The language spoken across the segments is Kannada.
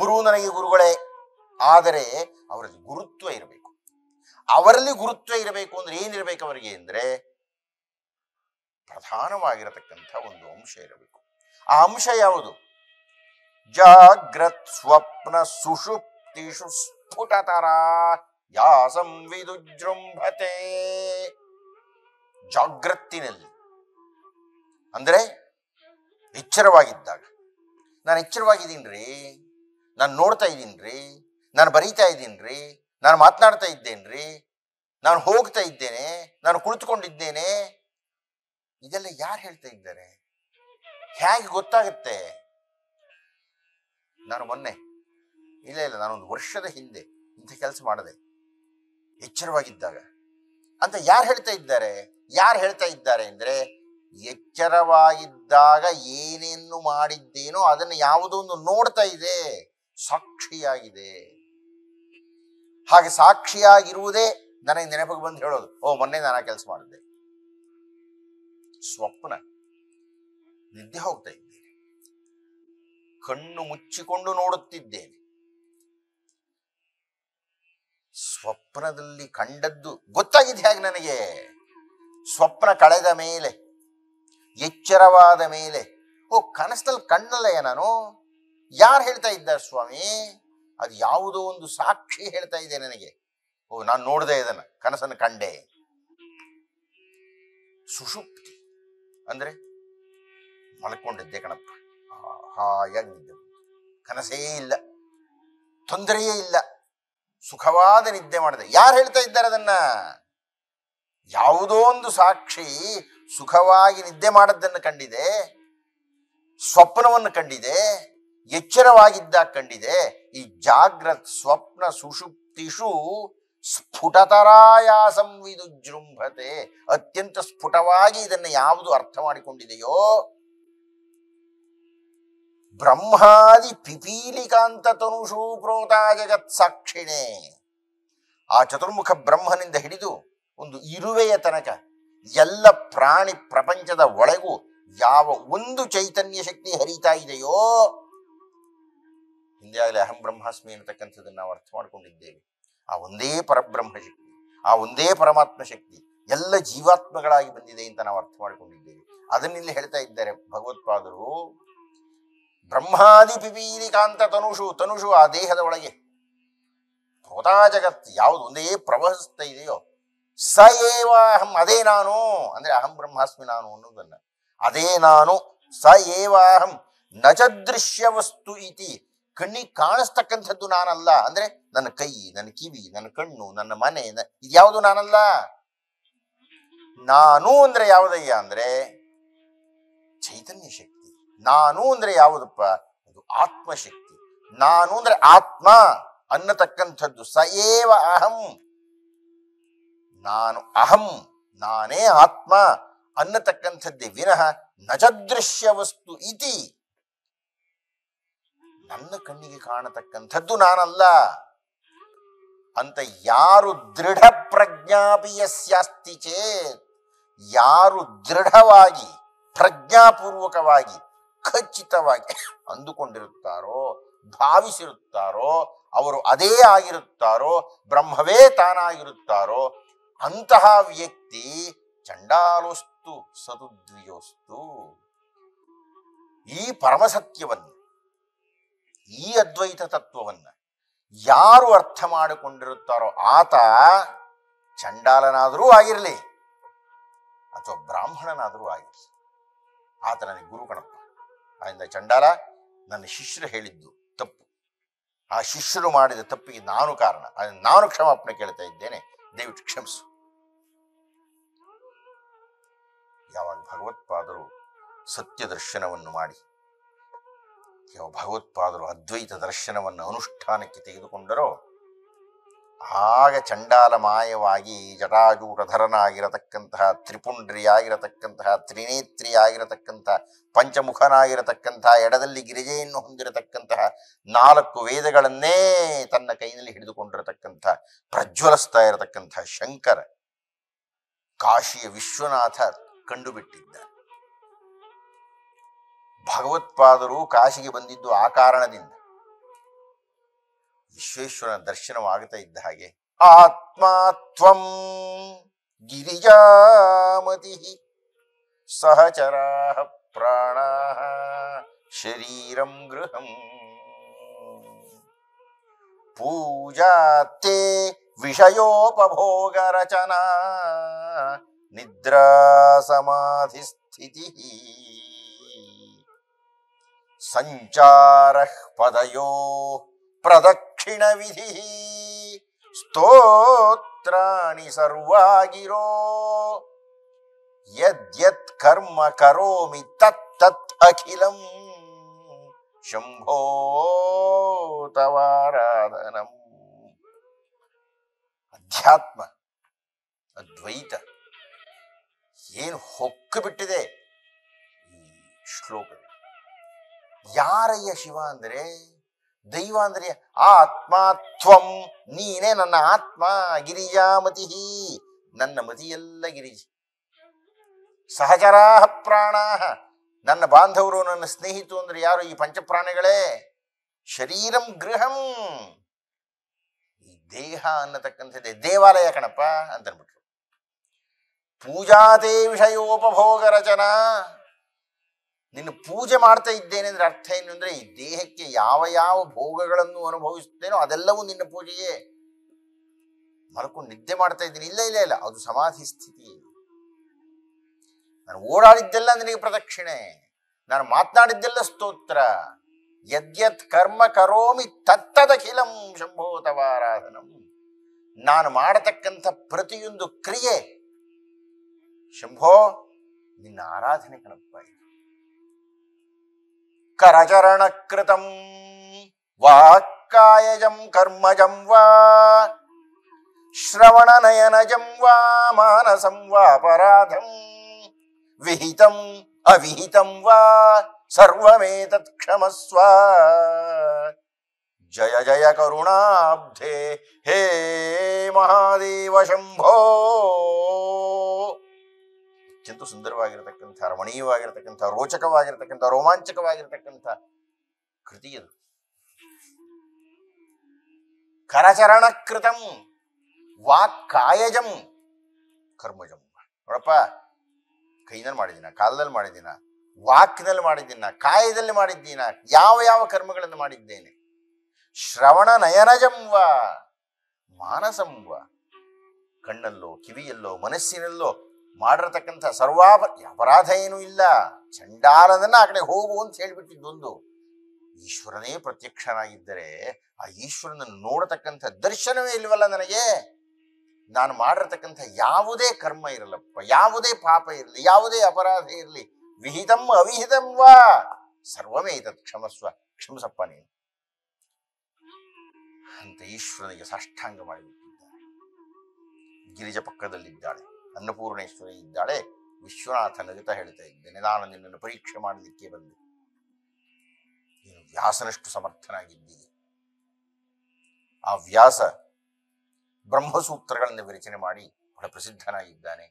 ಇಬ್ಬರೂ ನನಗೆ ಗುರುಗಳೇ. ಆದರೆ ಅವರಲ್ಲಿ ಗುರುತ್ವ ಇರಬೇಕು. ಅವರಲ್ಲಿ ಗುರುತ್ವ ಇರಬೇಕು ಅಂದ್ರೆ ಏನಿರಬೇಕು ಅವರಿಗೆ ಅಂದರೆ ಪ್ರಧಾನವಾಗಿರತಕ್ಕಂಥ ಒಂದು ಅಂಶ ಇರಬೇಕು. ಆ ಅಂಶ ಯಾವುದು? ಜಾಗ್ರತ್ ಸ್ವಪ್ನ ಸುಷುಪ್ತಿಷು ಸ್ಫುಟತರ ಯಾ ಸಂವಿದುಜೃಂಭತೆ. ಜಾಗ್ರತ್ತಿನಲ್ಲಿ ಅಂದರೆ ಎಚ್ಚರವಾಗಿದ್ದಾಗ, ನಾನು ಎಚ್ಚರವಾಗಿದ್ದೀನ್ರಿ, ನಾನು ನೋಡ್ತಾ ಇದ್ದೀನ್ರಿ, ನಾನು ಬರೀತಾ ಇದ್ದೀನ್ರಿ, ನಾನು ಮಾತನಾಡ್ತಾ ಇದ್ದೇನ್ರಿ, ನಾನು ಹೋಗ್ತಾ ಇದ್ದೇನೆ, ನಾನು ಕುಳಿತುಕೊಂಡಿದ್ದೇನೆ, ಇದೆಲ್ಲ ಯಾರು ಹೇಳ್ತಾ ಇದ್ದಾರೆ? ಹೇಗೆ ಗೊತ್ತಾಗುತ್ತೆ? ನಾನು ಮೊನ್ನೆ ಇಲ್ಲ ನಾನೊಂದು ವರ್ಷದ ಹಿಂದೆ ಇಂಥ ಕೆಲಸ ಮಾಡಿದೆ ಎಚ್ಚರವಾಗಿದ್ದಾಗ ಅಂತ ಯಾರು ಹೇಳ್ತಾ ಇದ್ದಾರೆ? ಯಾರು ಹೇಳ್ತಾ ಇದ್ದಾರೆ ಅಂದರೆ ಎಚ್ಚರವಾಗಿದ್ದಾಗ ಏನೇನು ಮಾಡಿದ್ದೇನೋ ಅದನ್ನು ಯಾವುದೋ ಒಂದು ನೋಡ್ತಾ ಇದೆ, ಸಾಕ್ಷಿಯಾಗಿದೆ. ಹಾಗೆ ಸಾಕ್ಷಿಯಾಗಿರುವುದೇ ನನಗೆ ನೆನಪಿಗೆ ಬಂದು ಹೇಳೋದು, ಓ ಮೊನ್ನೆ ನಾನು ಆ ಕೆಲಸ ಮಾಡಿದ್ದೆ. ಸ್ವಪ್ನ, ನಿದ್ದೆ ಹೋಗ್ತಾ ಇದ್ದೇನೆ, ಕಣ್ಣು ಮುಚ್ಚಿಕೊಂಡು ನೋಡುತ್ತಿದ್ದೇನೆ, ಸ್ವಪ್ನದಲ್ಲಿ ಕಂಡದ್ದು ಗೊತ್ತಾಗಿದೆ ಹೇಗೆ ನನಗೆ? ಸ್ವಪ್ನ ಕಳೆದ ಮೇಲೆ, ಎಚ್ಚರವಾದ ಮೇಲೆ, ಓ ಕನಸಲ್ಲಿ ಕಣ್ಣಲ್ಲಯ್ಯ ನಾನು, ಯಾರು ಹೇಳ್ತಾ ಇದ್ದಾರೆ ಸ್ವಾಮಿ? ಅದು ಯಾವುದೋ ಒಂದು ಸಾಕ್ಷಿ ಹೇಳ್ತಾ ಇದೆ ನನಗೆ. ಓ ನಾನು ನೋಡಿದೆ, ಇದನ್ನು ಕನಸನ್ನು ಕಂಡೆ. ಸುಷುಪ್ತಿ ಅಂದ್ರೆ ಮಲ್ಕೊಂಡಿದ್ದೆ ಕಣಪ್ಪ, ಹಾಯಾಗಿ ನಿದ್ದೆ, ಕನಸೇ ಇಲ್ಲ, ತೊಂದರೆಯೇ ಇಲ್ಲ, ಸುಖವಾದ ನಿದ್ದೆ ಮಾಡಿದೆ. ಯಾರು ಹೇಳ್ತಾ ಇದ್ದಾರೆ ಅದನ್ನ? ಯಾವುದೋ ಒಂದು ಸಾಕ್ಷಿ ಸುಖವಾಗಿ ನಿದ್ದೆ ಮಾಡದ್ದನ್ನು ಕಂಡಿದೆ, ಸ್ವಪ್ನವನ್ನು ಕಂಡಿದೆ, ಎಚ್ಚರವಾಗಿದ್ದಾಗ ಕಂಡಿದೆ. ಈ ಜಾಗ್ರತ್ ಸ್ವಪ್ನ ಸುಷುಪ್ತಿಷು ಸ್ಫುಟತರಾಯ ಸಂವಿದುಜೃಂಭತೆ. ಅತ್ಯಂತ ಸ್ಫುಟವಾಗಿ ಇದನ್ನು ಯಾವುದು ಅರ್ಥ ಮಾಡಿಕೊಂಡಿದೆಯೋ, ಬ್ರಹ್ಮಾದಿ ಪಿಪೀಲಿಕಾಂತ ತನುಷೂ ಪ್ರೋತಾ ಜಗತ್ ಸಾಕ್ಷಿಣೆ. ಆ ಚತುರ್ಮುಖ ಬ್ರಹ್ಮನಿಂದ ಹಿಡಿದು ಒಂದು ಇರುವೆಯ ತನಕ ಎಲ್ಲ ಪ್ರಾಣಿ ಪ್ರಪಂಚದ ಒಳಗೂ ಯಾವ ಒಂದು ಚೈತನ್ಯ ಶಕ್ತಿ ಹರಿತಾ ಇದೆಯೋ, ಹಿಂದೆ ಆಗಲೇ ಅಹಂ ಬ್ರಹ್ಮಾಸ್ಮಿ ಅನ್ನತಕ್ಕಂಥದ್ದನ್ನು ನಾವು ಅರ್ಥ ಮಾಡಿಕೊಂಡಿದ್ದೇವೆ. ಆ ಒಂದೇ ಪರಬ್ರಹ್ಮ ಶಕ್ತಿ, ಆ ಒಂದೇ ಪರಮಾತ್ಮ ಶಕ್ತಿ ಎಲ್ಲ ಜೀವಾತ್ಮಗಳಾಗಿ ಬಂದಿದೆ ಅಂತ ನಾವು ಅರ್ಥ ಮಾಡಿಕೊಂಡಿದ್ದೇವೆ. ಅದನ್ನಿಲ್ಲಿ ಹೇಳ್ತಾ ಇದ್ದಾರೆ ಭಗವತ್ಪಾದರು. ಬ್ರಹ್ಮಾದಿ ಪಿಪೀಲಿಕಾಂತ ತನುಷು, ತನುಷು ಆ ದೇಹದ ಒಳಗೆ, ಹೋತಾ ಜಗತ್ ಯಾವುದು ಒಂದೇ ಪ್ರವಹಿಸ್ತಾ ಇದೆಯೋ, ಸ ಏವ ಅಹಂ, ಅದೇ ನಾನು ಅಂದ್ರೆ ಅಹಂ ಬ್ರಹ್ಮಾಸ್ಮಿ ನಾನು ಅನ್ನೋದನ್ನ, ಅದೇ ನಾನು. ಸ ಏವ ಅಹಂ ನಚ ದೃಶ್ಯ ವಸ್ತು ಇತಿ, ಕಣ್ಣಿಗೆ ಕಾಣಿಸ್ತಕ್ಕಂಥದ್ದು ನಾನಲ್ಲ. ಅಂದ್ರೆ ನನ್ನ ಕೈ, ನನ್ನ ಕಿವಿ, ನನ್ನ ಕಣ್ಣು, ನನ್ನ ಮನೆ, ಇದ್ಯಾವುದು ನಾನಲ್ಲ. ನಾನು ಅಂದ್ರೆ ಯಾವುದಯ್ಯ ಅಂದ್ರೆ ಚೈತನ್ಯ ಶಕ್ತಿ. ನಾನು ಅಂದ್ರೆ ಯಾವುದಪ್ಪ? ಅದು ಆತ್ಮಶಕ್ತಿ. ನಾನು ಅಂದ್ರೆ ಆತ್ಮ ಅನ್ನತಕ್ಕಂಥದ್ದು. ಸ ಏವ ಅಹಂ, ನಾನು ಅಹಂ, ನಾನೇ ಆತ್ಮ ಅನ್ನತಕ್ಕಂಥದ್ದೇ ವಿನಃ ನಜದೃಶ್ಯ ವಸ್ತು ಇತಿ, ನನ್ನ ಕಣ್ಣಿಗೆ ಕಾಣತಕ್ಕಂಥದ್ದು ನಾನಲ್ಲ ಅಂತ ಯಾರು ದೃಢ ಪ್ರಜ್ಞಾಪಿಯಸ್ಯಾಸ್ತಿ ಚೇತ್, ಯಾರು ದೃಢವಾಗಿ ಪ್ರಜ್ಞಾಪೂರ್ವಕವಾಗಿ ಖಚಿತವಾಗಿ ಅಂದುಕೊಂಡಿರುತ್ತಾರೋ, ಭಾವಿಸಿರುತ್ತಾರೋ, ಅವರು ಅದೇ ಆಗಿರುತ್ತಾರೋ, ಬ್ರಹ್ಮವೇ ತಾನಾಗಿರುತ್ತಾರೋ, ಅಂತಹ ವ್ಯಕ್ತಿ ಚಂಡಾಲೋಸ್ತು ಸದುದ್ವಿಯೋಸ್ತು. ಈ ಪರಮಸತ್ಯವನ್ನು, ಈ ಅದ್ವೈತ ತತ್ವವನ್ನು ಯಾರು ಅರ್ಥ ಮಾಡಿಕೊಂಡಿರುತ್ತಾರೋ ಆತ ಚಂಡಾಲನಾದರೂ ಆಗಿರಲಿ ಅಥವಾ ಬ್ರಾಹ್ಮಣನಾದರೂ ಆಗಿರಲಿ, ಆತ ನನಗೆ ಗುರು ಕಣಪ್ಪ. ಆದ್ದರಿಂದ ಚಂಡಾಲ, ನನ್ನ ಶಿಷ್ಯರು ಹೇಳಿದ್ದು ತಪ್ಪು, ಆ ಶಿಷ್ಯರು ಮಾಡಿದ ತಪ್ಪಿಗೆ ನಾನು ಕಾರಣ, ಅದನ್ನು ನಾನು ಕ್ಷಮಾಪಣೆ ಕೇಳ್ತಾ ಇದ್ದೇನೆ, ದಯವಿಟ್ಟು ಕ್ಷಮಿಸು. ಯಾವಾಗ ಭಗವತ್ಪಾದರು ಸತ್ಯ ದರ್ಶನವನ್ನು ಮಾಡಿ, ಯಾವ ಭಗವತ್ಪಾದರು ಅದ್ವೈತ ದರ್ಶನವನ್ನು ಅನುಷ್ಠಾನಕ್ಕೆ ತೆಗೆದುಕೊಂಡರೋ, ಆಗ ಚಂಡಾಲ ಮಾಯವಾಗಿ ಜಟಾಜೂಟಧರನಾಗಿರತಕ್ಕಂತಹ, ತ್ರಿಪುಂಡ್ರಿಯಾಗಿರತಕ್ಕಂತಹ, ತ್ರಿನೇತ್ರಿಯಾಗಿರತಕ್ಕಂತಹ, ಪಂಚಮುಖನಾಗಿರತಕ್ಕಂತಹ, ಎಡದಲ್ಲಿ ಗಿರಿಜೆಯನ್ನು ಹೊಂದಿರತಕ್ಕಂತಹ, 4 ವೇದಗಳನ್ನೇ ತನ್ನ ಕೈಯಲ್ಲಿ ಹಿಡಿದುಕೊಂಡಿರತಕ್ಕಂತಹ, ಪ್ರಜ್ವಲಿಸ್ತಾ ಇರತಕ್ಕಂತಹ ಶಂಕರ, ಕಾಶಿಯ ವಿಶ್ವನಾಥ ಕಂಡುಬಿಟ್ಟಿದ್ದ. ಭಗವತ್ಪಾದರು ಕಾಶಿಗೆ ಬಂದಿದ್ದು ಆ ಕಾರಣದಿಂದ. ವಿಶ್ವೇಶ್ವರನ ದರ್ಶನವಾಗುತ್ತಾ ಇದ್ದ ಹಾಗೆ ಆತ್ಮಾತ್ವಂ ಗಿರಿಜಾಮತಿ ಸಹಚರಾ ಪ್ರಾಣ ಶರೀರಂ ಗೃಹಂ ಪೂಜಾತೆ ವಿಷಯೋಪಭೋಗ ರಚನಾ ನಿದ್ರಾ ಸಮಾಧಿ ಸ್ಥಿತಿ ಸಂಚಾರ ಪದಯೋ ಪ್ರದಕ್ಷಿಣ ವಿಧಿ ಸ್ತೋತ್ರಾಣಿ ಸರ್ವಾಗಿರೋ ಯದ್ಯತ್ ಕರ್ಮ ಕರೋಮಿ ತತ್ ಅಖಿಲಂ ಶಂಭೋ ತವಾರಾಧನಂ. ಅಧ್ಯಾತ್ಮ ಅದ್ವೈತ ಏನು ಹೊಕ್ಕು ಬಿಟ್ಟಿದೆ ಈ ಶ್ಲೋಕ. ಯಾರಯ್ಯ ಶಿವ ಅಂದರೆ, ದೈವ ಅಂದರೆ ಆತ್ಮಾತ್ವಂ, ನೀನೇ ನನ್ನ ಆತ್ಮ, ಗಿರಿಜಾಮತಿ, ನನ್ನ ಮತಿಯೆಲ್ಲ ಗಿರಿಜಿ, ಸಹಚರಾ ಪ್ರಾಣ, ನನ್ನ ಬಾಂಧವರು, ನನ್ನ ಸ್ನೇಹಿತರು ಅಂದ್ರೆ ಯಾರು? ಈ ಪಂಚಪ್ರಾಣಿಗಳೇ. ಶರೀರಂ ಗೃಹಂ, ಈ ದೇಹ ಅನ್ನತಕ್ಕಂಥದ್ದೇ ದೇವಾಲಯ ಕಣಪ್ಪ ಅಂತ ಅಂದ್ಬಿಟ್ರು. ಪೂಜಾತೆ ವಿಷಯೋಪಭೋಗ ರಚನಾ, ನಿನ್ನ ಪೂಜೆ ಮಾಡ್ತಾ ಇದ್ದೇನೆ ಅಂದ್ರೆ ಅರ್ಥ ಏನು ಅಂದ್ರೆ, ಈ ದೇಹಕ್ಕೆ ಯಾವ ಯಾವ ಭೋಗಗಳನ್ನು ಅನುಭವಿಸುತ್ತೇನೋ ಅದೆಲ್ಲವೂ ನಿನ್ನ ಪೂಜೆಯೇ. ಮಲ್ಕೊಂಡು ನಿದ್ದೆ ಮಾಡ್ತಾ ಇದ್ದೀನಿ, ಇಲ್ಲ ಇಲ್ಲ ಇಲ್ಲ, ಅದು ಸಮಾಧಿ ಸ್ಥಿತಿ. ನಾನು ಓಡಾಡಿದ್ದೆಲ್ಲ ನಿನಗೆ ಪ್ರದಕ್ಷಿಣೆ, ನಾನು ಮಾತನಾಡಿದ್ದೆಲ್ಲ ಸ್ತೋತ್ರ. ಯದ್ಯತ್ ಕರ್ಮ ಕರೋಮಿ ತತ್ತದಖಿಲಂ ಶಂಭೋ ತವಾರಾಧನಂ, ನಾನು ಮಾಡತಕ್ಕಂಥ ಪ್ರತಿಯೊಂದು ಕ್ರಿಯೆ ಶಂಭೋ ನಿನ್ನ ಆರಾಧನೆ ಕಣಪ್ಪ. ಕರಚರಣ ಕೃತಂ ವಾಕ್ಕಾಯಜಂ ಕರ್ಮಜಂ ವಾ ಶ್ರವಣ ನಯನಜಂ ವಾ ಮಾನಸಂ ವಾ ಅಪರಾಧಂ ವಿಹಿತಂ ಅವಿಹಿತಂ ವಾ ಸರ್ವಮೇತತ್ ಕ್ಷಮಸ್ವ. ಜಯ ಜಯ ಕರುಣಾಬ್ಧೆ ಹೇ ಮಹಾದೇವ ಶಂಭೋ. ಅತ್ಯಂತ ಸುಂದರವಾಗಿರತಕ್ಕಂಥ, ರಮಣೀಯವಾಗಿರತಕ್ಕಂಥ, ರೋಚಕವಾಗಿರತಕ್ಕಂಥ, ರೋಮಾಂಚಕವಾಗಿರತಕ್ಕಂಥ ಕೃತಿ ಅದು. ಕರಚರಣ ಕೃತಂ ವಾಕ್ಕಾಯಜಂ ಕರ್ಮಜಂ. ನೋಡಪ್ಪ, ಕೈನಲ್ಲಿ ಮಾಡಿದ್ದೀನ, ಕಾಲದಲ್ಲಿ ಮಾಡಿದ್ದೀನ, ವಾಕ್ನಲ್ಲಿ ಮಾಡಿದ್ದೀನ, ಕಾಯದಲ್ಲಿ ಮಾಡಿದ್ದೀನ, ಯಾವ ಯಾವ ಕರ್ಮಗಳನ್ನು ಮಾಡಿದ್ದೇನೆ. ಶ್ರವಣ ನಯನಜಂವ ಮಾನಸಂವ, ಕಣ್ಣಲ್ಲೋ ಕಿವಿಯಲ್ಲೋ ಮನಸ್ಸಿನಲ್ಲೋ ಮಾಡಿರತಕ್ಕಂಥ ಅಪರಾಧ ಏನೂ ಇಲ್ಲ. ಚಂಡಾಲದನ್ನ ಆ ಕಡೆ ಹೋಗು ಅಂತ ಹೇಳಿಬಿಟ್ಟಿದ್ದೊಂದು. ಈಶ್ವರನೇ ಪ್ರತ್ಯಕ್ಷನಾಗಿದ್ದರೆ ಆ ಈಶ್ವರನನ್ನು ನೋಡತಕ್ಕಂಥ ದರ್ಶನವೇ ಇಲ್ವಲ್ಲ ನನಗೆ. ನಾನು ಮಾಡಿರತಕ್ಕಂಥ ಯಾವುದೇ ಕರ್ಮ ಇರಲ್ಲಪ್ಪ, ಯಾವುದೇ ಪಾಪ ಇರಲಿ, ಯಾವುದೇ ಅಪರಾಧ ಇರಲಿ, ವಿಹಿತಂ ಅವಿಹಿತಂ ವಾ ಸರ್ವಮೇತತ್ ಕ್ಷಮಸ್ವ, ಕ್ಷಮಿಸಪ್ಪ ನೀನು ಅಂತ ಈಶ್ವರನಿಗೆ ಸಾಷ್ಟಾಂಗ ಮಾಡಿಬಿಟ್ಟಿದ್ದಾಳೆ. ಗಿರಿಜ ಪಕ್ಕದಲ್ಲಿದ್ದಾಳೆ, ಅನ್ನಪೂರ್ಣೇಶ್ವರಿ ಇದ್ದಾಳೆ. ವಿಶ್ವನಾಥ ನಗುತ್ತಾ ಹೇಳ್ತಾ ಇದ್ದೇನೆ, ನಾನು ನಿನ್ನನ್ನು ಪರೀಕ್ಷೆ ಮಾಡಲಿಕ್ಕೆ ಬಂದೆ. ನೀನು ವ್ಯಾಸನಷ್ಟು ಸಮರ್ಥನಾಗಿದ್ದೀಯ. ಆ ವ್ಯಾಸ ಬ್ರಹ್ಮಸೂತ್ರಗಳನ್ನು ವಿರಚನೆ ಮಾಡಿ ಬಹಳ ಪ್ರಸಿದ್ಧನಾಗಿದ್ದಾನೆ.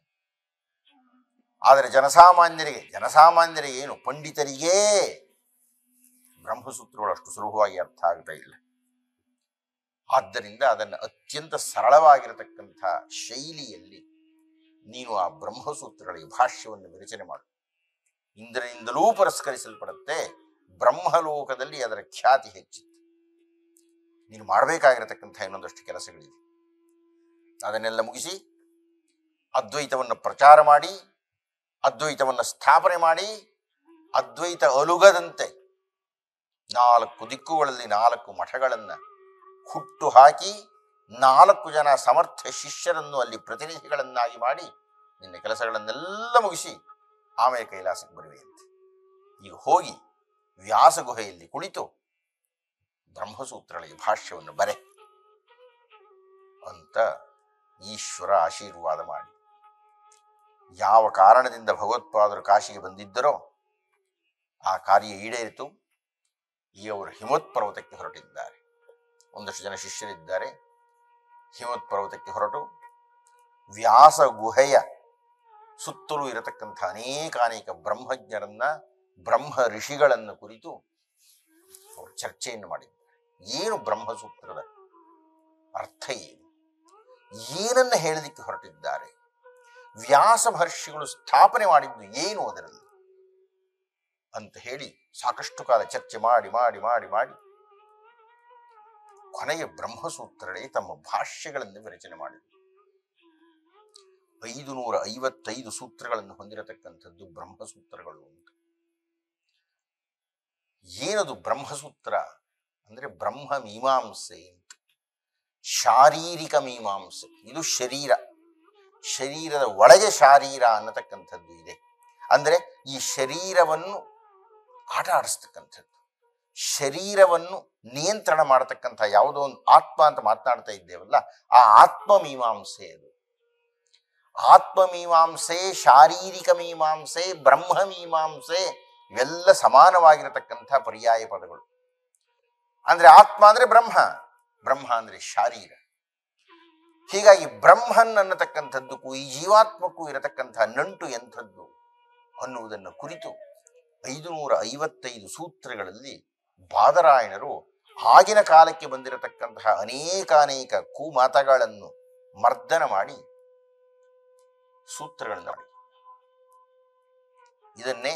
ಆದರೆ ಜನಸಾಮಾನ್ಯರಿಗೆ ಏನು ಪಂಡಿತರಿಗೇ ಬ್ರಹ್ಮಸೂತ್ರಗಳು ಅಷ್ಟು ಸುಲಭವಾಗಿ ಅರ್ಥ ಆಗ್ತಾ ಇಲ್ಲ. ಆದ್ದರಿಂದ ಅದನ್ನು ಅತ್ಯಂತ ಸರಳವಾಗಿರತಕ್ಕಂಥ ಶೈಲಿಯಲ್ಲಿ ನೀನು ಆ ಬ್ರಹ್ಮಸೂತ್ರಗಳಿಗೆ ಭಾಷ್ಯವನ್ನು ವಿರಚನೆ ಮಾಡು. ಇಂದ್ರನಿಂದಲೂ ಪುರಸ್ಕರಿಸಲ್ಪಡುತ್ತೆ. ಬ್ರಹ್ಮಲೋಕದಲ್ಲಿ ಅದರ ಖ್ಯಾತಿ ಹೆಚ್ಚಿತ್ತು. ನೀನು ಮಾಡಬೇಕಾಗಿರತಕ್ಕಂಥ ಇನ್ನೊಂದಷ್ಟು ಕೆಲಸಗಳಿದೆ. ಅದನ್ನೆಲ್ಲ ಮುಗಿಸಿ ಅದ್ವೈತವನ್ನು ಪ್ರಚಾರ ಮಾಡಿ, ಅದ್ವೈತವನ್ನು ಸ್ಥಾಪನೆ ಮಾಡಿ, ಅದ್ವೈತ ಅಲುಗದಂತೆ 4 ದಿಕ್ಕುಗಳಲ್ಲಿ 4 ಮಠಗಳನ್ನು ಹುಟ್ಟು ಹಾಕಿ 4 ಜನ ಸಮರ್ಥ ಶಿಷ್ಯರನ್ನು ಅಲ್ಲಿ ಪ್ರತಿನಿಧಿಗಳನ್ನಾಗಿ ಮಾಡಿ ನಿನ್ನ ಕೆಲಸಗಳನ್ನೆಲ್ಲ ಮುಗಿಸಿ ಆಮೇಲೆ ಕೈಲಾಸಕ್ಕೆ ಬರುವೆಯಂತೆ. ಈಗ ಹೋಗಿ ವ್ಯಾಸ ಗುಹೆಯಲ್ಲಿ ಕುಳಿತು ಬ್ರಹ್ಮಸೂತ್ರಗಳಿಗೆ ಭಾಷ್ಯವನ್ನು ಬರೆ ಅಂತ ಈಶ್ವರ ಆಶೀರ್ವಾದ ಮಾಡಿ, ಯಾವ ಕಾರಣದಿಂದ ಭಗವತ್ಪಾದರು ಕಾಶಿಗೆ ಬಂದಿದ್ದರೋ ಆ ಕಾರ್ಯ ಈಡೇರಿತು. ಈಗ ಅವರು ಹಿಮವತ್ ಪರ್ವತಕ್ಕೆ ಹೊರಟಿದ್ದಾರೆ. ಒಂದಷ್ಟು ಜನ ಶಿಷ್ಯರಿದ್ದಾರೆ. ಹಿಮವತ್ ಪರ್ವತಕ್ಕೆ ಹೊರಟು ವ್ಯಾಸ ಗುಹೆಯ ಸುತ್ತಲೂ ಇರತಕ್ಕಂಥ ಅನೇಕ ಬ್ರಹ್ಮಜ್ಞರನ್ನ, ಬ್ರಹ್ಮ ಋಷಿಗಳನ್ನು ಕುರಿತು ಅವರು ಚರ್ಚೆಯನ್ನು ಮಾಡಿದ್ದಾರೆ. ಏನು ಬ್ರಹ್ಮಸೂತ್ರದ ಅರ್ಥ ಏನು, ಏನನ್ನು ಹೇಳಲಿಕ್ಕೆ ಹೊರಟಿದ್ದಾರೆ, ವ್ಯಾಸ ಮಹರ್ಷಿಗಳು ಸ್ಥಾಪನೆ ಮಾಡಿದ್ದು ಏನು ಅದರಲ್ಲಿ ಅಂತ ಹೇಳಿ ಸಾಕಷ್ಟು ಕಾಲ ಚರ್ಚೆ ಮಾಡಿ ಮಾಡಿ ಮಾಡಿ ಮಾಡಿ ಕೊನೆಯ ಬ್ರಹ್ಮಸೂತ್ರಗಳೇ ತಮ್ಮ ಭಾಷ್ಯಗಳನ್ನು ವಿರಚನೆ ಮಾಡಿದರು. 555 ಸೂತ್ರಗಳನ್ನು ಹೊಂದಿರತಕ್ಕಂಥದ್ದು ಬ್ರಹ್ಮಸೂತ್ರಗಳು ಅಂತ. ಏನದು ಬ್ರಹ್ಮಸೂತ್ರ ಅಂದ್ರೆ ಬ್ರಹ್ಮ ಮೀಮಾಂಸೆ ಅಂತ. ಶಾರೀರಿಕ ಮೀಮಾಂಸೆ, ಇದು ಶರೀರದ ಒಳಗೆ ಶಾರೀರ ಅನ್ನತಕ್ಕಂಥದ್ದು ಇದೆ. ಅಂದ್ರೆ ಈ ಶರೀರವನ್ನು ಆಟ ಆಡಿಸ್ತಕ್ಕಂಥದ್ದು, ಶರೀರವನ್ನು ನಿಯಂತ್ರಣ ಮಾಡತಕ್ಕಂಥ ಯಾವುದೋ ಒಂದು ಆತ್ಮ ಅಂತ ಮಾತನಾಡ್ತಾ ಇದ್ದೇವಲ್ಲ, ಆ ಆತ್ಮಮೀಮಾಂಸೆ ಅದು. ಆತ್ಮಮೀಮಾಂಸೆ, ಶಾರೀರಿಕ ಮೀಮಾಂಸೆ, ಬ್ರಹ್ಮ ಮೀಮಾಂಸೆ ಇವೆಲ್ಲ ಸಮಾನವಾಗಿರತಕ್ಕಂಥ ಪರ್ಯಾಯ ಪದಗಳು. ಅಂದ್ರೆ ಆತ್ಮ ಅಂದ್ರೆ ಬ್ರಹ್ಮ, ಬ್ರಹ್ಮ ಅಂದ್ರೆ ಶಾರೀರ. ಹೀಗಾಗಿ ಬ್ರಹ್ಮನ್ ಅನ್ನತಕ್ಕಂಥದ್ದಕ್ಕೂ ಈ ಜೀವಾತ್ಮಕ್ಕೂ ಇರತಕ್ಕಂಥ ನಂಟು ಎಂಥದ್ದು ಅನ್ನುವುದನ್ನು ಕುರಿತು 555 ಸೂತ್ರಗಳಲ್ಲಿ ಬಾದರಾಯಣರು ಆಗಿನ ಕಾಲಕ್ಕೆ ಬಂದಿರತಕ್ಕಂತಹ ಅನೇಕಾನೇಕ ಕುಮಾತಗಳನ್ನು ಮರ್ದನ ಮಾಡಿ ಸೂತ್ರಗಳನ್ನು ಮಾಡಿ ಇದನ್ನೇ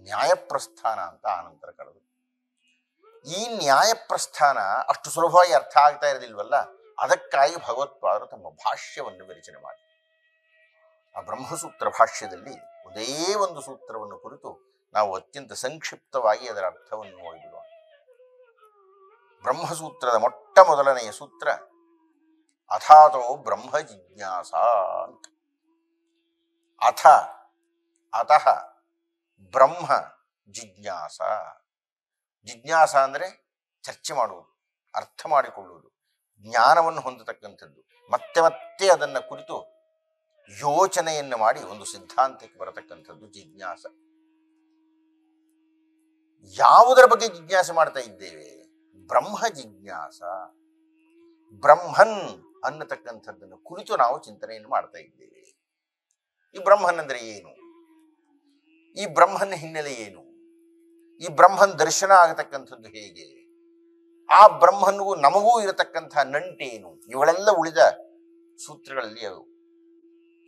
ನ್ಯಾಯಪ್ರಸ್ಥಾನ ಅಂತ ಆನಂತರ ಕರೆದು. ಈ ನ್ಯಾಯಪ್ರಸ್ಥಾನ ಅಷ್ಟು ಸುಲಭವಾಗಿ ಅರ್ಥ ಆಗ್ತಾ ಇರಲಿಲ್ವಲ್ಲ, ಅದಕ್ಕಾಗಿ ಭಗವತ್ಪಾದರು ತಮ್ಮ ಭಾಷ್ಯವನ್ನು ವಿರಚನೆ ಮಾಡಿ ಆ ಬ್ರಹ್ಮಸೂತ್ರ ಭಾಷ್ಯದಲ್ಲಿ ಒಂದೇ ಒಂದು ಸೂತ್ರವನ್ನು ಕುರಿತು ನಾವು ಅತ್ಯಂತ ಸಂಕ್ಷಿಪ್ತವಾಗಿ ಅದರ ಅರ್ಥವನ್ನು ನೋಡಿಬಿಡೋಣ. ಬ್ರಹ್ಮಸೂತ್ರದ ಮೊಟ್ಟ ಮೊದಲನೆಯ ಸೂತ್ರ ಅಥಾತೋ ಬ್ರಹ್ಮ ಜಿಜ್ಞಾಸ ಅಂತ. ಅತಃ ಬ್ರಹ್ಮ ಜಿಜ್ಞಾಸ. ಜಿಜ್ಞಾಸ ಅಂದರೆ ಚರ್ಚೆ ಮಾಡುವುದು, ಅರ್ಥ ಮಾಡಿಕೊಳ್ಳುವುದು, ಜ್ಞಾನವನ್ನು ಹೊಂದತಕ್ಕಂಥದ್ದು, ಮತ್ತೆ ಮತ್ತೆ ಅದನ್ನು ಕುರಿತು ಯೋಚನೆಯನ್ನು ಮಾಡಿ ಒಂದು ಸಿದ್ಧಾಂತಕ್ಕೆ ಬರತಕ್ಕಂಥದ್ದು ಜಿಜ್ಞಾಸ. ಯಾವುದರ ಬಗ್ಗೆ ಜಿಜ್ಞಾಸೆ ಮಾಡ್ತಾ ಇದ್ದೇವೆ? ಬ್ರಹ್ಮ ಜಿಜ್ಞಾಸ. ಬ್ರಹ್ಮನ್ ಅನ್ನತಕ್ಕಂಥದ್ದನ್ನು ಕುರಿತು ನಾವು ಚಿಂತನೆಯನ್ನು ಮಾಡ್ತಾ ಇದ್ದೇವೆ. ಈ ಬ್ರಹ್ಮನ್ ಅಂದ್ರೆ ಏನು? ಈ ಬ್ರಹ್ಮನ ಹಿನ್ನೆಲೆ ಏನು? ಈ ಬ್ರಹ್ಮನ್ ದರ್ಶನ ಆಗತಕ್ಕಂಥದ್ದು ಹೇಗೆ? ಆ ಬ್ರಹ್ಮನಿಗೂ ನಮಗೂ ಇರತಕ್ಕಂತಹ ನಂಟೇನು? ಇವುಗಳೆಲ್ಲ ಉಳಿದ ಸೂತ್ರಗಳಲ್ಲಿ ಅದು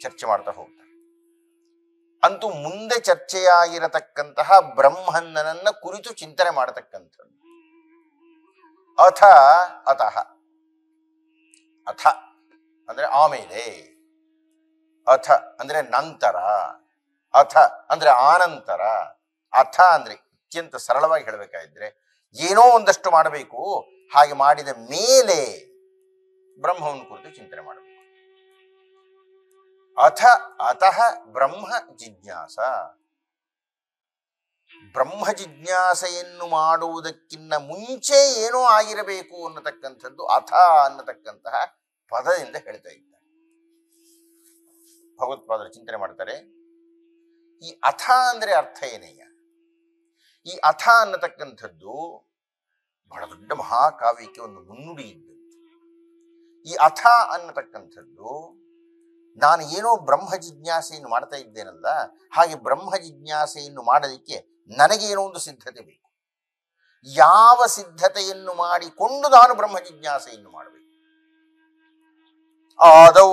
ಚರ್ಚೆ ಮಾಡ್ತಾ ಹೋಗ್ತಾರೆ. ಅಂತೂ ಮುಂದೆ ಚರ್ಚೆಯಾಗಿರತಕ್ಕಂತಹ ಬ್ರಹ್ಮನ್ನನನ್ನ ಕುರಿತು ಚಿಂತನೆ ಮಾಡತಕ್ಕಂಥದ್ದು ಅಥ ಅಂದ್ರೆ ಆಮೇಲೆ, ಅಥ ಅಂದ್ರೆ ನಂತರ, ಅಥ ಅಂದ್ರೆ ಆನಂತರ, ಅಥ ಅಂದ್ರೆ ಅತ್ಯಂತ ಸರಳವಾಗಿ ಹೇಳಬೇಕಾದ್ರೆ ಏನೋ ಒಂದಷ್ಟು ಮಾಡಬೇಕು, ಹಾಗೆ ಮಾಡಿದ ಮೇಲೆ ಬ್ರಹ್ಮವನ್ನು ಕುರಿತು ಚಿಂತನೆ ಮಾಡಬೇಕು. ಅತಃ ಬ್ರಹ್ಮ ಜಿಜ್ಞಾಸ. ಬ್ರಹ್ಮ ಜಿಜ್ಞಾಸೆಯನ್ನು ಮಾಡುವುದಕ್ಕಿಂತ ಮುಂಚೆ ಏನೋ ಆಗಿರಬೇಕು ಅನ್ನತಕ್ಕಂಥದ್ದು ಅಥ ಅನ್ನತಕ್ಕಂತಹ ಪದದಿಂದ ಹೇಳ್ತಾ ಇದ್ದಾರೆ. ಭಗವತ್ಪಾದರು ಚಿಂತನೆ ಮಾಡ್ತಾರೆ, ಈ ಅಥ ಅಂದ್ರೆ ಅರ್ಥ ಏನಯ್ಯ? ಈ ಅಥ ಅನ್ನತಕ್ಕಂಥದ್ದು ಬಹಳ ದೊಡ್ಡ ಮಹಾಕಾವ್ಯಕ್ಕೆ ಒಂದು ಮುನ್ನುಡಿ ಇದ್ದಂತೆ. ಈ ಅಥ ಅನ್ನತಕ್ಕಂಥದ್ದು ನಾನು ಏನೋ ಬ್ರಹ್ಮ ಜಿಜ್ಞಾಸೆಯನ್ನು ಮಾಡ್ತಾ ಇದ್ದೇನಲ್ಲ, ಹಾಗೆ ಬ್ರಹ್ಮ ಜಿಜ್ಞಾಸೆಯನ್ನು ಮಾಡಲಿಕ್ಕೆ ನನಗೇನೋ ಒಂದು ಸಿದ್ಧತೆ ಬೇಕು. ಯಾವ ಸಿದ್ಧತೆಯನ್ನು ಮಾಡಿಕೊಂಡು ನಾನು ಬ್ರಹ್ಮ ಜಿಜ್ಞಾಸೆಯನ್ನು ಮಾಡಬೇಕು? ಆದೌ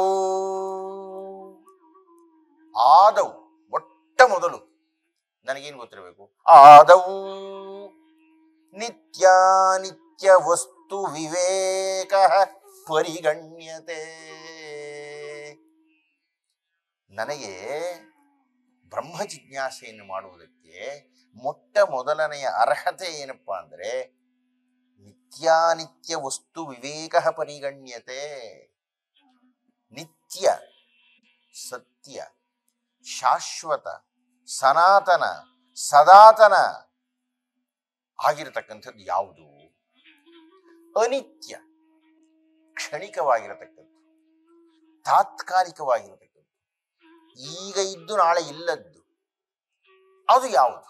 ಮೊಟ್ಟ ಮೊದಲು ನನಗೇನು ಗೊತ್ತಿರಬೇಕು? ಆದೌ ನಿತ್ಯ ವಸ್ತು ವಿವೇಕ ಪರಿಗಣ್ಯತೆ. ನನಗೆ ಬ್ರಹ್ಮ ಜಿಜ್ಞಾಸೆಯನ್ನು ಮಾಡುವುದಕ್ಕೆ ಮೊಟ್ಟ ಮೊದಲನೆಯ ಅರ್ಹತೆ ಏನಪ್ಪಾ ಅಂದ್ರೆ ನಿತ್ಯಾನಿತ್ಯ ವಸ್ತು ವಿವೇಕ ಪರಿಗಣ್ಯತೆ. ನಿತ್ಯ, ಸತ್ಯ, ಶಾಶ್ವತ, ಸನಾತನ, ಸದಾತನ ಆಗಿರತಕ್ಕಂಥದ್ದು ಯಾವುದು? ಅನಿತ್ಯ, ಕ್ಷಣಿಕವಾಗಿರತಕ್ಕದ್ದು, ತಾತ್ಕಾಲಿಕವಾಗಿರತಕ್ಕದ್ದು, ಈಗ ಇದ್ದು ನಾಳೆ ಇಲ್ಲದ್ದು, ಅದು ಯಾವುದು?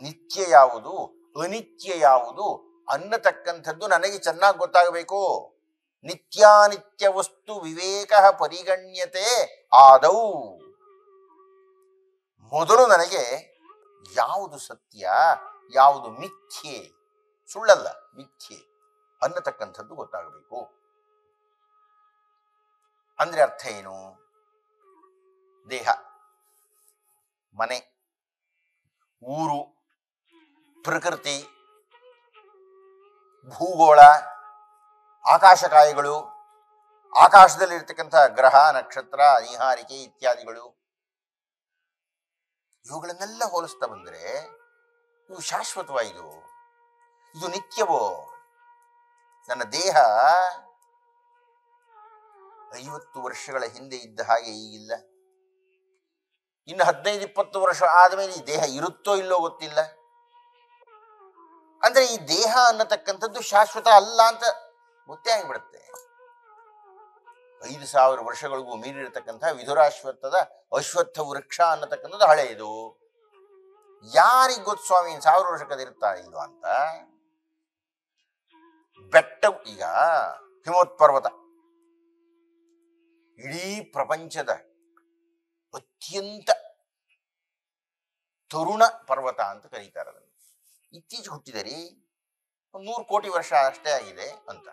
ನಿತ್ಯ ಯಾವುದು, ಅನಿತ್ಯ ಯಾವುದು ಅನ್ನತಕ್ಕಂಥದ್ದು ನನಗೆ ಚೆನ್ನಾಗಿ ಗೊತ್ತಾಗಬೇಕು. ನಿತ್ಯಾನಿತ್ಯ ವಸ್ತು ವಿವೇಕ ಪರಿಗಣ್ಯತೆ ಆದೌ. ಮೊದಲು ನನಗೆ ಯಾವುದು ಸತ್ಯ, ಯಾವುದು ಮಿಥ್ಯೆ, ಸುಳ್ಳಲ್ಲ ಮಿಥ್ಯೆ, ಅನ್ನತಕ್ಕಂಥದ್ದು ಗೊತ್ತಾಗಬೇಕು. ಅಂದ್ರೆ ಅರ್ಥ ಏನು? ದೇಹ, ಮನೆ, ಊರು, ಪ್ರಕೃತಿ, ಭೂಗೋಳ, ಆಕಾಶಕಾಯಗಳು, ಆಕಾಶದಲ್ಲಿರ್ತಕ್ಕಂಥ ಗ್ರಹ, ನಕ್ಷತ್ರ, ನಿಹಾರಿಕೆ ಇತ್ಯಾದಿಗಳು, ಇವುಗಳನ್ನೆಲ್ಲ ಹೋಲಿಸ್ತಾ ಬಂದರೆ ಇವು ಶಾಶ್ವತವಾಯಿತು, ಇದು ನಿತ್ಯವೋ? ನನ್ನ ದೇಹ 50 ವರ್ಷಗಳ ಹಿಂದೆ ಇದ್ದ ಹಾಗೆ ಈಗಿಲ್ಲ. ಇನ್ನು 15-20 ವರ್ಷ ಆದಮೇಲೆ ಈ ದೇಹ ಇರುತ್ತೋ ಇಲ್ಲೋ ಗೊತ್ತಿಲ್ಲ. ಅಂದ್ರೆ ಈ ದೇಹ ಅನ್ನತಕ್ಕಂಥದ್ದು ಶಾಶ್ವತ ಅಲ್ಲ ಅಂತ ಗೊತ್ತೇ ಆಗಿಬಿಡುತ್ತೆ. 5000 ವರ್ಷಗಳಿಗೂ ಮೀರಿರತಕ್ಕಂಥ ವಿಧುರಾಶ್ವತ್ಥದ ಅಶ್ವತ್ಥ ವೃಕ್ಷ ಅನ್ನತಕ್ಕಂಥದ್ದು ಹಳೆಯದು. ಯಾರಿಗೆ ಗೊತ್ತು ಸ್ವಾಮಿ 1000 ವರ್ಷಕ್ಕದಿರುತ್ತಾ ಇಲ್ವಾ ಅಂತ. ಬೆಟ್ಟ, ಈಗ ಹಿಮೋತ್ಪರ್ವತ ಇಡೀ ಪ್ರಪಂಚದ ಅತ್ಯಂತ ತರುಣ ಪರ್ವತ ಅಂತ ಕರೀತಾರೆ ಅದನ್ನು. ಇತ್ತೀಚೆಗೆ ಹುಟ್ಟಿದೆ ರೀ, 100 ಕೋಟಿ ವರ್ಷ ಅಷ್ಟೇ ಆಗಿದೆ ಅಂತ.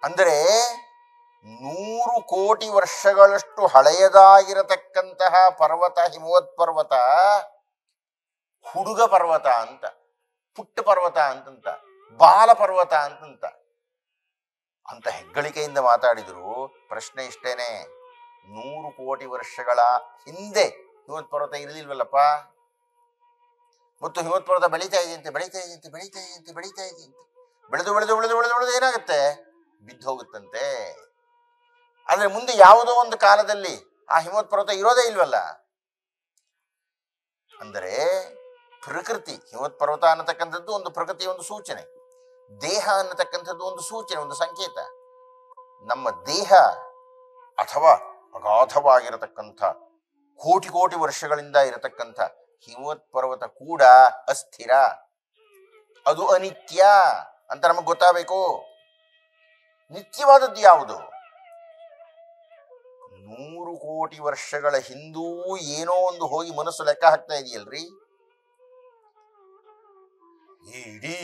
ಅಂದರೆ 100 ಕೋಟಿ ವರ್ಷಗಳಷ್ಟು ಹಳೆಯದಾಗಿರತಕ್ಕಂತಹ ಪರ್ವತ, ಹಿಮವತ್ ಪರ್ವತ, ಹುಡುಗ ಪರ್ವತ ಅಂತ, ಪುಟ್ಟ ಪರ್ವತ ಅಂತಂತ, ಬಾಲ ಪರ್ವತ ಅಂತಂತ ಅಂತ ಹೆಗ್ಗಳಿಕೆಯಿಂದ ಮಾತಾಡಿದ್ರು. ಪ್ರಶ್ನೆ ಇಷ್ಟೇನೆ, 100 ಕೋಟಿ ವರ್ಷಗಳ ಹಿಂದೆ ಹಿಮವತ್ ಪರ್ವತ ಇರಲಿಲ್ವಲ್ಲಪ್ಪ. ಮತ್ತು ಹಿಮವತ್ ಪರ್ವತ ಬೆಳೀತಾ ಇದೆಯಂತೆ, ಬೆಳೆದು ಏನಾಗುತ್ತೆ? ಬಿದ್ದು ಹೋಗುತ್ತಂತೆ. ಆದ್ರೆ ಮುಂದೆ ಯಾವುದೋ ಒಂದು ಕಾಲದಲ್ಲಿ ಆ ಹಿಮವತ್ ಪರ್ವತ ಇರೋದೇ ಇಲ್ವಲ್ಲ. ಅಂದರೆ ಪ್ರಕೃತಿ, ಹಿಮವತ್ ಪರ್ವತ ಅನ್ನತಕ್ಕಂಥದ್ದು ಒಂದು ಪ್ರಕೃತಿಯ ಒಂದು ಸೂಚನೆ, ದೇಹ ಅನ್ನತಕ್ಕಂಥದ್ದು ಒಂದು ಸೂಚನೆ, ಒಂದು ಸಂಕೇತ. ನಮ್ಮ ದೇಹ ಅಥವಾ ಅಗಾಧವಾಗಿರತಕ್ಕಂಥ ಕೋಟಿ ಕೋಟಿ ವರ್ಷಗಳಿಂದ ಇರತಕ್ಕಂಥ ಹಿಮವತ್ ಪರ್ವತ ಕೂಡ ಅಸ್ಥಿರ, ಅದು ಅನಿತ್ಯ ಅಂತ ನಮಗೆ ಗೊತ್ತಾಗಬೇಕು. ನಿತ್ಯವಾದದ್ದು ಯಾವುದು? 100 ಕೋಟಿ ವರ್ಷಗಳ ಹಿಂದೂ ಏನೋ ಒಂದು ಹೋಗಿ ಮನಸ್ಸು ಲೆಕ್ಕ ಹಾಕ್ತಾ ಇದೆಯಲ್ರಿ. ಇಡೀ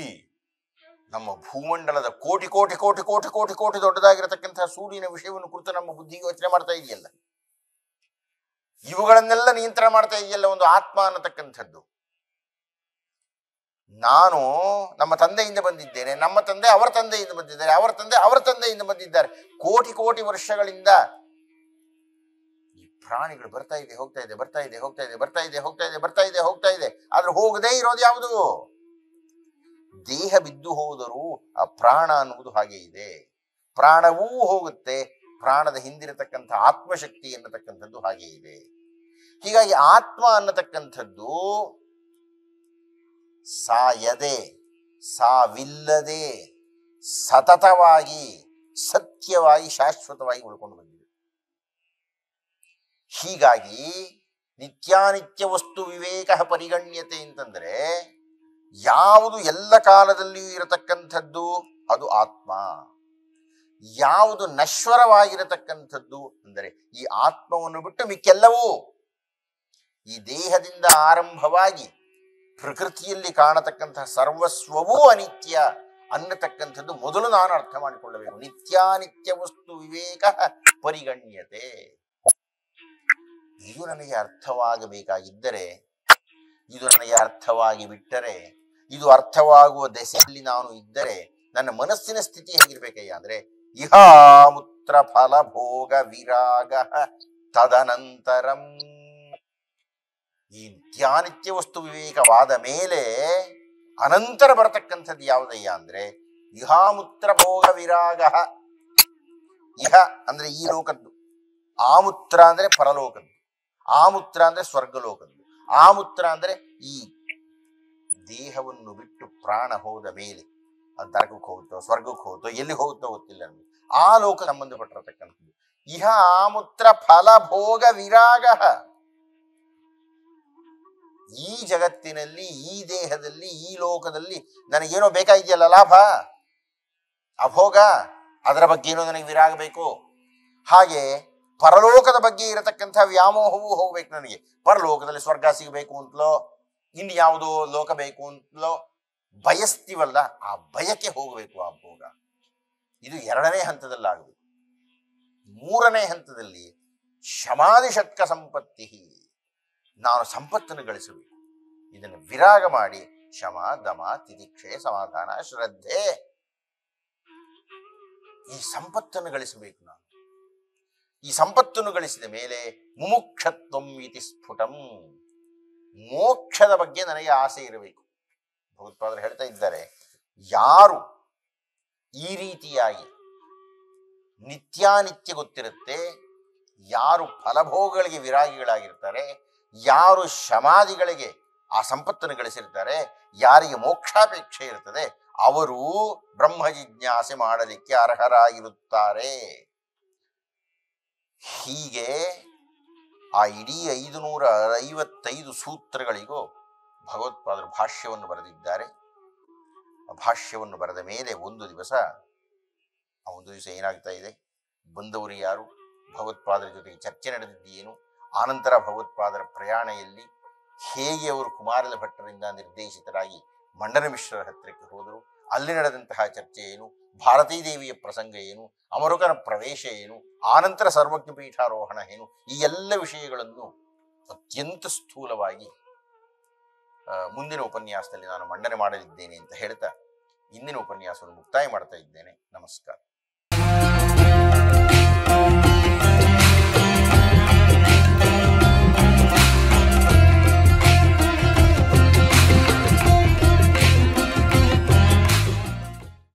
ನಮ್ಮ ಭೂಮಂಡಲದ ಕೋಟಿ ಕೋಟಿ ಕೋಟಿ ಕೋಟಿ ಕೋಟಿ ಕೋಟಿ ದೊಡ್ಡದಾಗಿರತಕ್ಕಂತಹ ಸೂರ್ಯನ ವಿಷಯವನ್ನು ಕುರಿತು ನಮ್ಮ ಬುದ್ಧಿ ಯೋಚನೆ ಮಾಡ್ತಾ ಇದೆಯಲ್ಲ. ಇವುಗಳನ್ನೆಲ್ಲ ನಿಯಂತ್ರಣ ಮಾಡ್ತಾ ಇದೆಯಲ್ಲ ಒಂದು ಆತ್ಮ ಅನ್ನತಕ್ಕಂಥದ್ದು. ನಾನು ನಮ್ಮ ತಂದೆಯಿಂದ ಬಂದಿದ್ದೇನೆ, ನಮ್ಮ ತಂದೆ ಅವರ ತಂದೆಯಿಂದ ಬಂದಿದ್ದಾರೆ, ಅವರ ತಂದೆ ಅವರ ತಂದೆಯಿಂದ ಬಂದಿದ್ದಾರೆ. ಕೋಟಿ ಕೋಟಿ ವರ್ಷಗಳಿಂದ ಈ ಪ್ರಾಣಿಗಳು ಬರ್ತಾ ಇದೆ, ಹೋಗ್ತಾ ಇದೆ, ಬರ್ತಾ ಇದೆ, ಹೋಗ್ತಾ ಇದೆ, ಬರ್ತಾ ಇದೆ, ಹೋಗ್ತಾ ಇದೆ, ಬರ್ತಾ ಇದೆ, ಹೋಗ್ತಾ ಇದೆ. ಆದ್ರೆ ಹೋಗದೇ ಇರೋದು ಯಾವುದು? ದೇಹ ಬಿದ್ದು ಹೋದರೂ ಆ ಪ್ರಾಣ ಅನ್ನುವುದು ಹಾಗೆ ಇದೆ. ಪ್ರಾಣವೂ ಹೋಗುತ್ತೆ, ಪ್ರಾಣದ ಹಿಂದಿರತಕ್ಕಂಥ ಆತ್ಮಶಕ್ತಿ ಅನ್ನತಕ್ಕಂಥದ್ದು ಹಾಗೆ ಇದೆ. ಹೀಗಾಗಿ ಆತ್ಮ ಅನ್ನತಕ್ಕಂಥದ್ದು ಸಾಯದೆ, ಸಾವಿಲ್ಲದೆ, ಸತತವಾಗಿ, ಸತ್ಯವಾಗಿ, ಶಾಶ್ವತವಾಗಿ ಉಳ್ಕೊಂಡು ಬಂದಿದೆ. ಹೀಗಾಗಿ ನಿತ್ಯಾನಿತ್ಯ ವಸ್ತು ವಿವೇಕ ಪರಿಗಣ್ಯತೆ ಅಂತಂದ್ರೆ ಯಾವುದು ಎಲ್ಲ ಕಾಲದಲ್ಲಿಯೂ ಇರತಕ್ಕಂಥದ್ದು ಅದು ಆತ್ಮ. ಯಾವುದು ನಶ್ವರವಾಗಿರತಕ್ಕಂಥದ್ದು ಅಂದರೆ ಈ ಆತ್ಮವನ್ನು ಬಿಟ್ಟು ಮಿಕ್ಕೆಲ್ಲವೂ, ಈ ದೇಹದಿಂದ ಆರಂಭವಾಗಿ ಪ್ರಕೃತಿಯಲ್ಲಿ ಕಾಣತಕ್ಕಂತಹ ಸರ್ವಸ್ವವೂ ಅನಿತ್ಯ ಅನ್ನತಕ್ಕಂಥದ್ದು ಮೊದಲು ನಾನು ಅರ್ಥ ಮಾಡಿಕೊಳ್ಳಬೇಕು. ನಿತ್ಯಾನಿತ್ಯ ವಸ್ತು ವಿವೇಕ ಪರಿಗಣ್ಯತೆ. ಇದು ನನಗೆ ಅರ್ಥವಾಗಬೇಕಾಗಿದ್ದರೆ, ಇದು ನನಗೆ ಅರ್ಥವಾಗಿ ಬಿಟ್ಟರೆ, ಇದು ಅರ್ಥವಾಗುವ ದೆಸೆಯಲ್ಲಿ ನಾನು ಇದ್ದರೆ ನನ್ನ ಮನಸ್ಸಿನ ಸ್ಥಿತಿ ಹೇಗಿರ್ಬೇಕಯ್ಯ ಅಂದ್ರೆ ಇಹಾಮೂತ್ರ ಫಲ ಭೋಗ ವಿರಾಗ ತದನಂತರಂ. ಈ ನಿತ್ಯಾನಿತ್ಯ ವಸ್ತು ವಿವೇಕವಾದ ಮೇಲೆ ಅನಂತರ ಬರತಕ್ಕಂಥದ್ದು ಯಾವುದಯ್ಯ ಅಂದ್ರೆ ಇಹಾಮೂತ್ರ ಭೋಗ ವಿರಾಗ. ಇಹ ಅಂದ್ರೆ ಈ ಲೋಕದ್ದು, ಆಮೂತ್ರ ಅಂದ್ರೆ ಪರಲೋಕದ್ದು, ಆಮೂತ್ರ ಅಂದ್ರೆ ಸ್ವರ್ಗಲೋಕದ್ದು, ಆಮೂತ್ರ ಅಂದ್ರೆ ಈ ದೇಹವನ್ನು ಬಿಟ್ಟು ಪ್ರಾಣ ಹೋದ ಮೇಲೆ ಅದು ನರಕಕ್ಕೆ ಹೋಗುತ್ತೋ ಸ್ವರ್ಗಕ್ಕೆ ಹೋಗುತ್ತೋ ಎಲ್ಲಿ ಹೋಗುತ್ತೋ ಗೊತ್ತಿಲ್ಲ ನಮಗೆ, ಆ ಲೋಕ ಸಂಬಂಧಪಟ್ಟಿರತಕ್ಕಂಥದ್ದು. ಇಹ ಆಮೂತ್ರ ಫಲ ಭೋಗ ವಿರಾಗ. ಈ ಜಗತ್ತಿನಲ್ಲಿ, ಈ ದೇಹದಲ್ಲಿ, ಈ ಲೋಕದಲ್ಲಿ ನನಗೇನೋ ಬೇಕಾಗಿದೆಯಲ್ಲ, ಲಾಭ, ಅಭೋಗ, ಅದರ ಬಗ್ಗೆ ಏನೋ ನನಗೆ ವಿರಾಗ ಬೇಕು. ಹಾಗೆ ಪರಲೋಕದ ಬಗ್ಗೆ ಇರತಕ್ಕಂಥ ವ್ಯಾಮೋಹವೂ ಹೋಗ್ಬೇಕು ನನಗೆ. ಪರಲೋಕದಲ್ಲಿ ಸ್ವರ್ಗ ಸಿಗಬೇಕು ಅಂತಲೋ, ಇನ್ನು ಯಾವುದೋ ಲೋಕ ಬೇಕು ಅಂತಲೋ, ಬಯಸ್ತೀವಲ್ಲ ಆ ಬಯಕೆ ಹೋಗಬೇಕು, ಆ ಭೋಗ. ಇದು 2ನೇ ಹಂತದಲ್ಲಾಗಬೇಕು. 3ನೇ ಹಂತದಲ್ಲಿ ಶಮಾಧಿ ಷಟ್ಕ ಸಂಪತ್ತಿ, ನಾನು ಸಂಪತ್ತನ್ನು ಗಳಿಸಬೇಕು. ಇದನ್ನು ವಿರಾಗ ಮಾಡಿ ಶಮ, ದಮ, ತಿತಿಕ್ಷೆ, ಸಮಾಧಾನ, ಶ್ರದ್ಧೆ, ಈ ಸಂಪತ್ತನ್ನು ಗಳಿಸಬೇಕು ನಾನು. ಈ ಸಂಪತ್ತನ್ನು ಗಳಿಸಿದ ಮೇಲೆ ಮುಮುಕ್ಷತ್ವಂ ಇತಿ ಸ್ಫುಟಂ, ಮೋಕ್ಷದ ಬಗ್ಗೆ ನನಗೆ ಆಸೆ ಇರಬೇಕು. ಭಗವತ್ಪಾದರು ಹೇಳ್ತಾ ಇದ್ದಾರೆ, ಯಾರು ಈ ರೀತಿಯಾಗಿ ನಿತ್ಯಾನಿತ್ಯ ಗೊತ್ತಿರುತ್ತೆ, ಯಾರು ಫಲಭೋಗಗಳಿಗೆ ವಿರಾಗಿಗಳಾಗಿರ್ತಾರೆ, ಯಾರು ಶಮಾದಿಗಳಿಗೆ ಆ ಸಂಪತ್ತನ್ನು ಗಳಿಸಿರ್ತಾರೆ, ಯಾರಿಗೆ ಮೋಕ್ಷಾಪೇಕ್ಷೆ ಇರ್ತದೆ, ಅವರು ಬ್ರಹ್ಮ ಜಿಜ್ಞಾಸೆ ಮಾಡಲಿಕ್ಕೆ ಅರ್ಹರಾಗಿರುತ್ತಾರೆ. ಹೀಗೆ ಆ ಇಡೀ 555 ಸೂತ್ರಗಳಿಗೂ ಭಗವತ್ಪಾದರು ಭಾಷ್ಯವನ್ನು ಬರೆದಿದ್ದಾರೆ. ಆ ಭಾಷ್ಯವನ್ನು ಬರೆದ ಮೇಲೆ ಒಂದು ದಿವಸ ಏನಾಗ್ತಾ ಇದೆ, ಬಂದವರು ಯಾರು, ಭಗವತ್ಪಾದರ ಜೊತೆಗೆ ಚರ್ಚೆ ನಡೆದಿದ್ದೇನು, ಆನಂತರ ಭಗವತ್ಪಾದರ ಪ್ರಯಾಣ ಎಲ್ಲಿ, ಹೇಗೆ ಅವರು ಕುಮಾರಲ ಭಟ್ಟರಿಂದ ನಿರ್ದೇಶಿತರಾಗಿ ಮಂಡನ ಮಿಶ್ರರ ಹತ್ತಿರಕ್ಕೆ ಹೋದರು, ಅಲ್ಲಿ ನಡೆದಂತಹ ಚರ್ಚೆ ಏನು, ಭಾರತೀ ದೇವಿಯ ಪ್ರಸಂಗ ಏನು, ಅಮರುಕನ ಪ್ರವೇಶ ಏನು, ಆನಂತರ ಸರ್ವಜ್ಞ ಪೀಠಾರೋಹಣ ಏನು, ಈ ಎಲ್ಲ ವಿಷಯಗಳನ್ನು ಅತ್ಯಂತ ಸ್ಥೂಲವಾಗಿ ಮುಂದಿನ ಉಪನ್ಯಾಸದಲ್ಲಿ ನಾನು ಮಂಡನೆ ಮಾಡಲಿದ್ದೇನೆ ಅಂತ ಹೇಳ್ತಾ ಇಂದಿನ ಉಪನ್ಯಾಸವನ್ನು ಮುಕ್ತಾಯ ಮಾಡ್ತಾ ಇದ್ದೇನೆ. ನಮಸ್ಕಾರ.